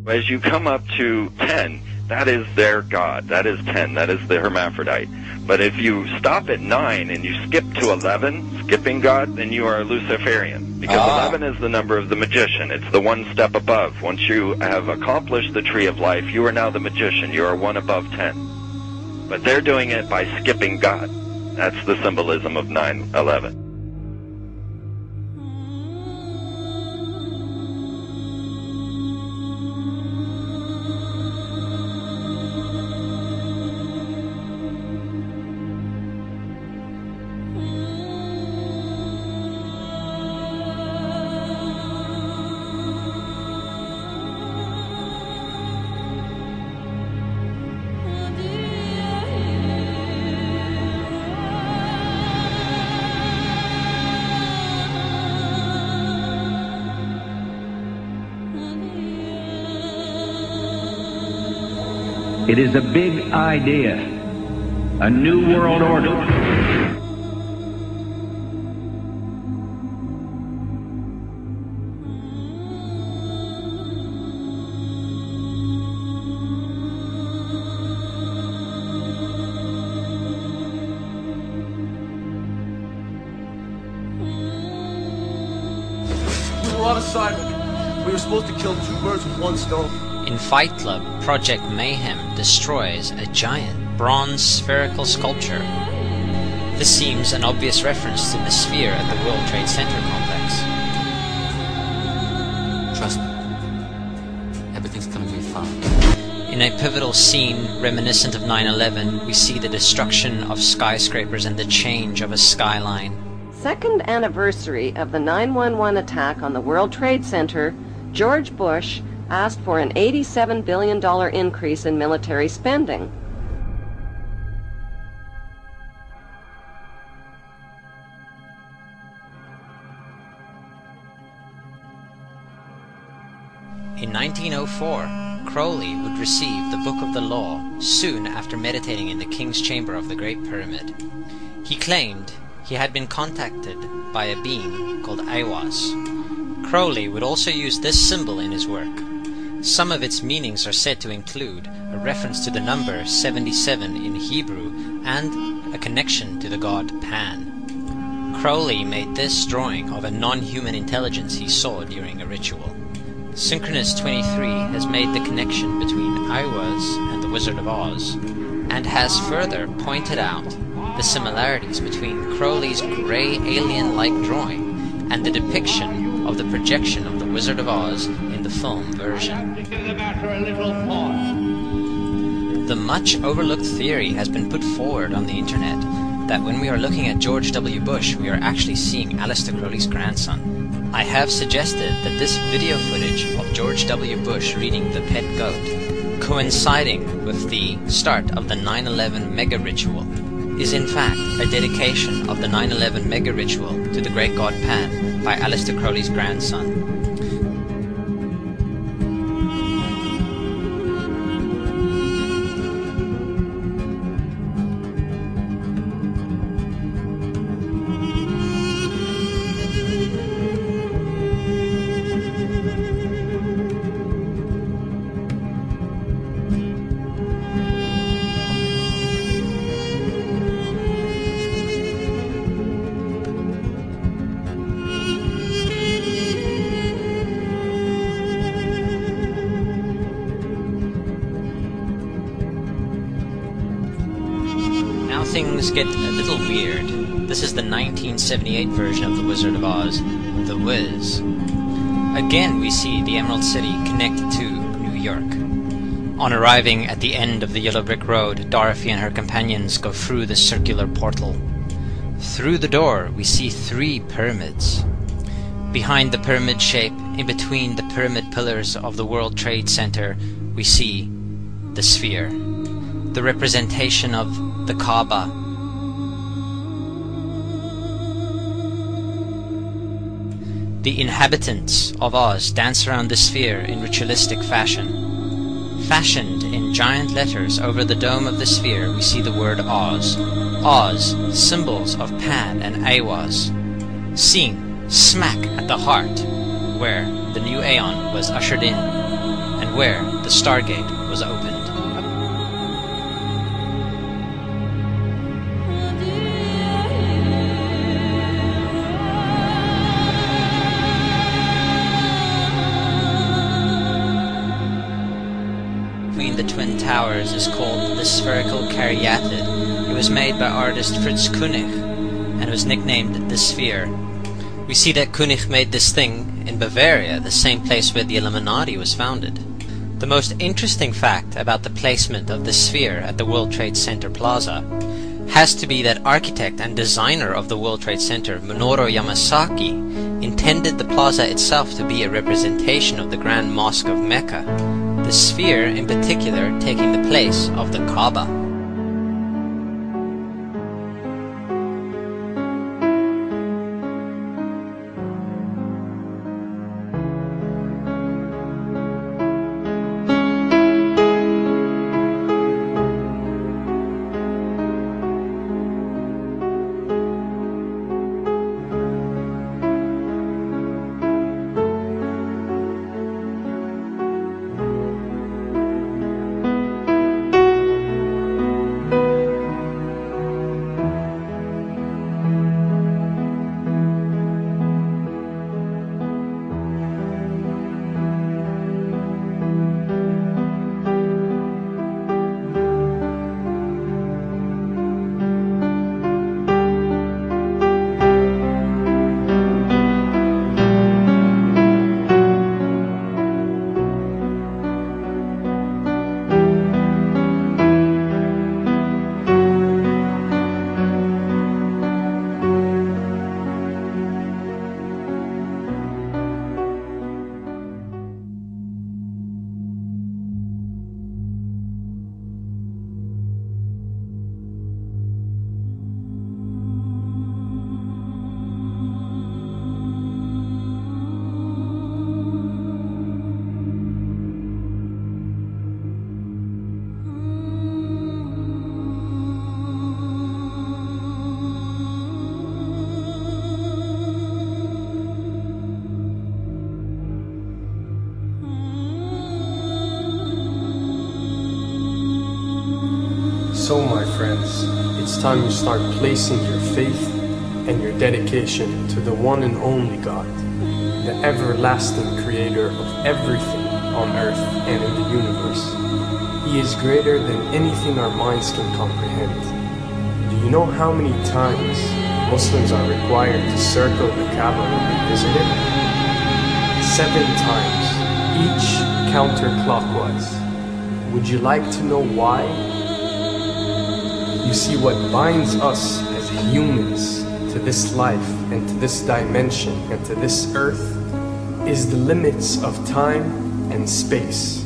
As you come up to 10, that is their god. That is 10. That is the hermaphrodite. But if you stop at 9 and you skip to 11, skipping God, then you are a Luciferian. Because 11 is the number of the magician. It's the one step above. Once you have accomplished the tree of life, you are now the magician. You are one above 10. But they're doing it by skipping God. That's the symbolism of 9/11. It is a big idea, a new world order. We were on assignment. We were supposed to kill 2 birds with 1 stone. In Fight Club, Project Mayhem destroys a giant bronze spherical sculpture. This seems an obvious reference to the sphere at the World Trade Center complex. Trust me. Everything's gonna be fine. In a pivotal scene reminiscent of 9/11, we see the destruction of skyscrapers and the change of a skyline. Second anniversary of the 9/11 attack on the World Trade Center, George Bush asked for an $87 billion increase in military spending. In 1904, Crowley would receive the Book of the Law soon after meditating in the King's Chamber of the Great Pyramid. He claimed he had been contacted by a being called Aiwass. Crowley would also use this symbol in his work. Some of its meanings are said to include a reference to the number 77 in Hebrew and a connection to the god Pan. Crowley made this drawing of a non-human intelligence he saw during a ritual. Synchronous 23 has made the connection between Aiwass and the Wizard of Oz, and has further pointed out the similarities between Crowley's grey alien-like drawing and the depiction of the projection of the Wizard of Oz in the film version. The much overlooked theory has been put forward on the internet that when we are looking at George W. Bush, we are actually seeing Aleister Crowley's grandson. I have suggested that this video footage of George W. Bush reading The Pet Goat, coinciding with the start of the 9/11 mega ritual, is in fact a dedication of the 9/11 mega ritual to the great god Pan by Aleister Crowley's grandson. Things get a little weird. This is the 1978 version of The Wizard of Oz, The Wiz. Again we see the Emerald City connect to New York. On arriving at the end of the Yellow Brick Road, Dorothy and her companions go through the circular portal. Through the door we see 3 pyramids. Behind the pyramid shape, in between the pyramid pillars of the World Trade Center, we see the sphere, the representation of the Kaaba. The inhabitants of Oz dance around the sphere in ritualistic fashion. Fashioned in giant letters over the dome of the sphere, we see the word Oz. Oz, symbols of Pan and Aiwass, seen smack at the heart where the new Aeon was ushered in. and where the Stargate was opened. Between the Twin Towers is called the Spherical Caryatid. It was made by artist Fritz Koenig and was nicknamed the Sphere. We see that Koenig made this thing in Bavaria, the same place where the Illuminati was founded. The most interesting fact about the placement of the Sphere at the World Trade Center Plaza has to be that architect and designer of the World Trade Center, Minoru Yamasaki, intended the plaza itself to be a representation of the Grand Mosque of Mecca, the Sphere in particular taking the place of the Kaaba. So, my friends, it's time you start placing your faith and your dedication to the one and only God, the everlasting creator of everything on earth and in the universe. He is greater than anything our minds can comprehend. Do you know how many times Muslims are required to circle the Kaaba when they visit it? 7 times, each counterclockwise. Would you like to know why? You see, what binds us as humans to this life and to this dimension and to this earth is the limits of time and space.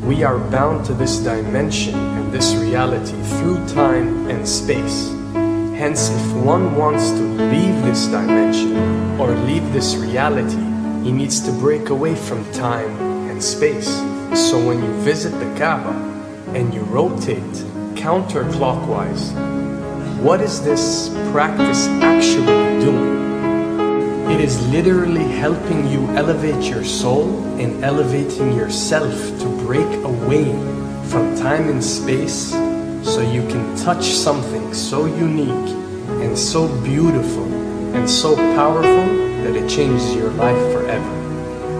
We are bound to this dimension and this reality through time and space. Hence, if one wants to leave this dimension or leave this reality, he needs to break away from time and space. So when you visit the Kaaba and you rotate counterclockwise, what is this practice actually doing? It is literally helping you elevate your soul and elevating yourself to break away from time and space so you can touch something so unique and so beautiful and so powerful that it changes your life forever.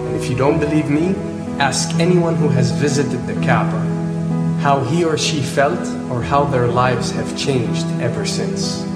And if you don't believe me, ask anyone who has visited the Kaaba how he or she felt or how their lives have changed ever since.